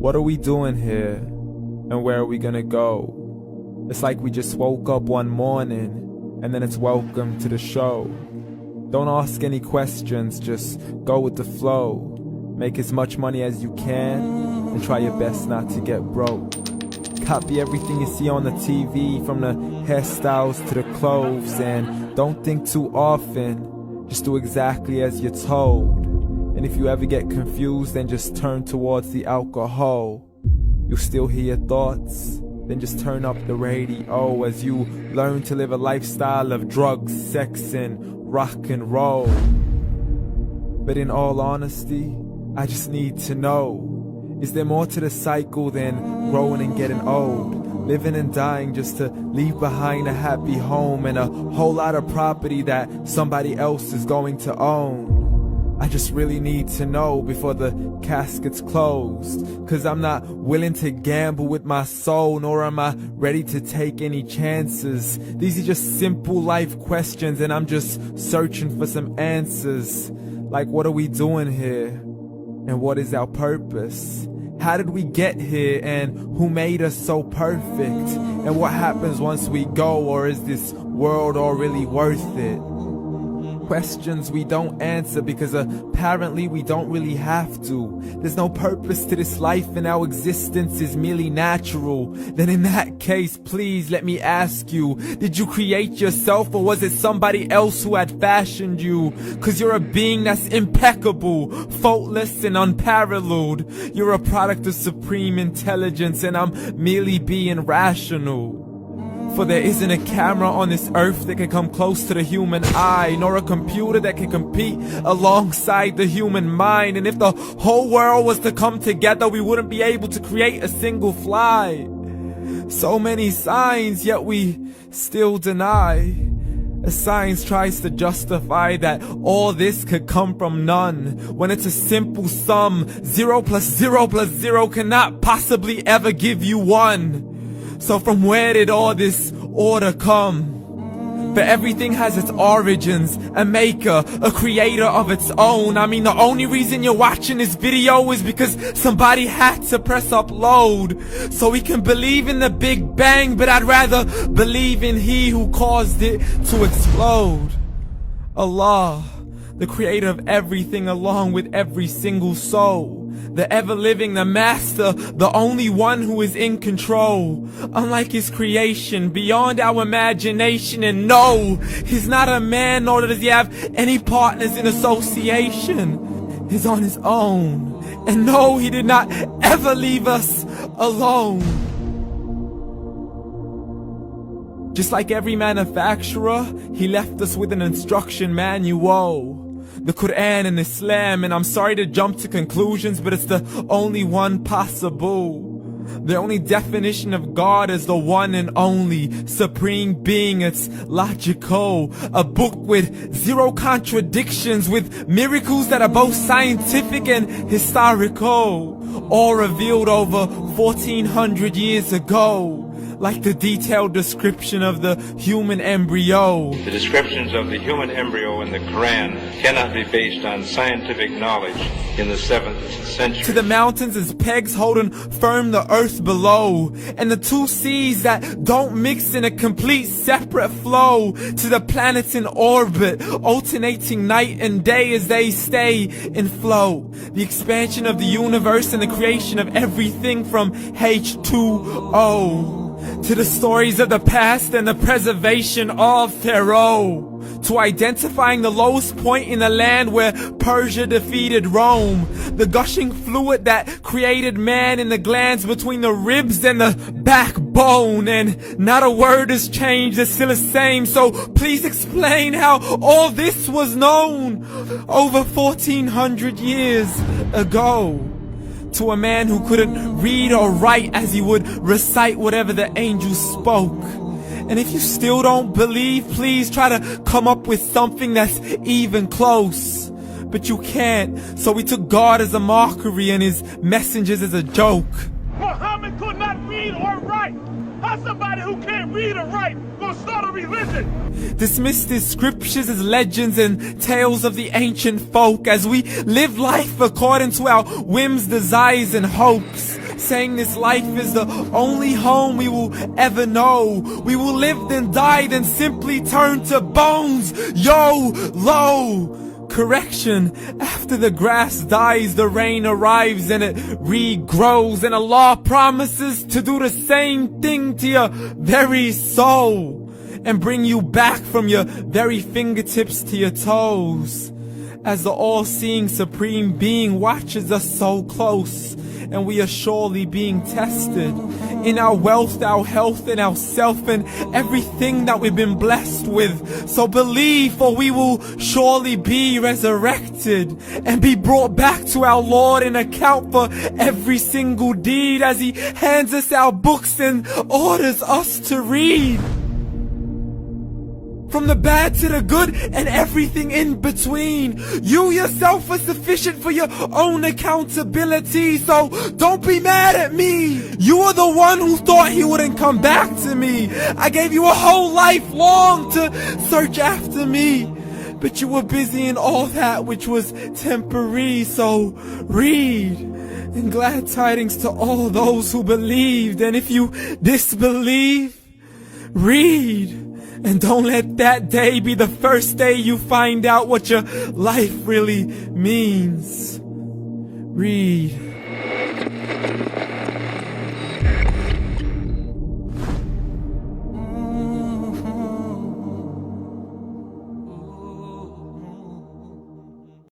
What are we doing here? And where are we gonna go? It's like we just woke up one morning, and then it's welcome to the show. Don't ask any questions, just go with the flow. Make as much money as you can, and try your best not to get broke. Copy everything you see on the TV, from the hairstyles to the clothes, and don't think too often, just do exactly as you're told. And if you ever get confused, then just turn towards the alcohol. You'll still hear your thoughts, then just turn up the radio as you learn to live a lifestyle of drugs, sex, and rock and roll. But in all honesty, I just need to know, is there more to the cycle than growing and getting old? Living and dying just to leave behind a happy home and a whole lot of property that somebody else is going to own. I just really need to know before the casket's closed, 'cause I'm not willing to gamble with my soul, nor am I ready to take any chances. These are just simple life questions, and I'm just searching for some answers. Like, what are we doing here? And what is our purpose? How did we get here, and who made us so perfect? And what happens once we go, or is this world all really worth it? Questions we don't answer because apparently we don't really have to. There's no purpose to this life and our existence is merely natural. Then in that case, please let me ask you, did you create yourself, or was it somebody else who had fashioned you? 'Cause you're a being that's impeccable, faultless and unparalleled. You're a product of supreme intelligence, and I'm merely being rational. For there isn't a camera on this earth that can come close to the human eye, nor a computer that can compete alongside the human mind. And if the whole world was to come together, we wouldn't be able to create a single fly. So many signs, yet we still deny. As science tries to justify that all this could come from none, when it's a simple sum. 0 plus 0 plus 0 cannot possibly ever give you 1. So from where did all this order come? But everything has its origins, a maker, a creator of its own. I mean, the only reason you're watching this video is because somebody had to press upload. So we can believe in the Big Bang, but I'd rather believe in He who caused it to explode. Allah, the creator of everything along with every single soul. The ever-living, the master, the only one who is in control. Unlike his creation, beyond our imagination. And no, he's not a man, nor does he have any partners in association. He's on his own. And no, he did not ever leave us alone. Just like every manufacturer, he left us with an instruction manual. The Quran and Islam, and I'm sorry to jump to conclusions, but it's the only one possible. The only definition of God is the one and only supreme being. It's logical, a book with 0 contradictions, with miracles that are both scientific and historical, all revealed over 1400 years ago. Like the detailed description of the human embryo. The descriptions of the human embryo in the Quran cannot be based on scientific knowledge in the 7th century. To the mountains as pegs holding firm the earth below, and the 2 seas that don't mix in a complete separate flow. To the planets in orbit, alternating night and day as they stay in flow. The expansion of the universe and the creation of everything from H2O. To the stories of the past and the preservation of Pharaoh. To identifying the lowest point in the land where Persia defeated Rome. The gushing fluid that created man in the glands between the ribs and the backbone. And not a word has changed, it's still the same. So please explain how all this was known over 1400 years ago. To a man who couldn't read or write as he would recite whatever the angels spoke. And if you still don't believe, please try to come up with something that's even close. But you can't, so we took God as a mockery and his messengers as a joke. Muhammad could not read or write. How somebody who can't read or write gonna start a religion? Dismissed his scriptures as legends and tales of the ancient folk, as we live life according to our whims, desires, and hopes. saying this life is the only home we will ever know. We will live then die then simply turn to bones. YOLO! Correction, after the grass dies, the rain arrives and it regrows, and Allah promises to do the same thing to your very soul and bring you back from your very fingertips to your toes, as the all-seeing supreme being watches us so close, and we are surely being tested in our wealth, our health, and our self, and everything that we've been blessed with. So believe, for we will surely be resurrected and be brought back to our Lord and account for every single deed, as He hands us our books and orders us to read. From the bad to the good and everything in between. You yourself are sufficient for your own accountability, so don't be mad at me. You are the one who thought He wouldn't come back to me. I gave you a whole life long to search after me, but you were busy in all that which was temporary. So read, and glad tidings to all those who believed. And if you disbelieve, read. And don't let that day be the first day you find out what your life really means. Read.